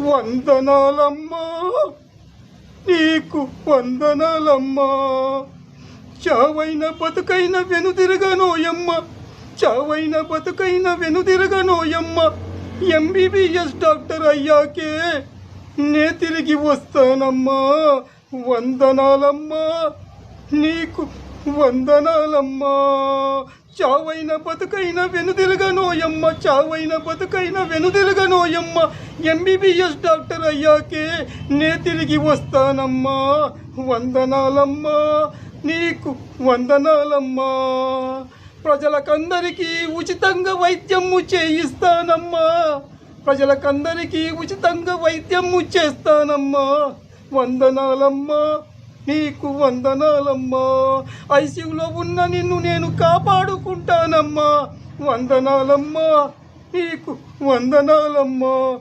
వందనాలమ్మా, నీకు వందనాలమ్మా. చావైన బతుకైన వెనుదిరగనోయమ్మ, చావైన బతుకైన వెనుదిరగనోయమ్మ. MBBS doctor అయ్యాకే నే తిరిగి వస్తానమ్మా. వందనాలమ్మా, నీకు వందనాలమ్మా. చావైన బతుకైన వెనుదిరగనోయమ్మ, చావైన బతుకైన వెనుదిరగనోయమ్మ. ఎంబీబీఎస్ డాక్టర్ అయ్యాకే నే తిరిగి వస్తానమ్మా. వందనాలమ్మా, నీకు వందనాలమ్మా. ప్రజలకందరికీ ఉచితంగా వైద్యము చేయిస్తానమ్మా, ప్రజలకందరికీ ఉచితంగా వైద్యము చేస్తానమ్మా. వందనాలమ్మా, నీకు వందనాలమ్మా. ఐసీయూలో ఉన్న నిన్ను నేను కాపాడుకుంటానమ్మా. వందనాలమ్మా, నీకు వందనాలమ్మా.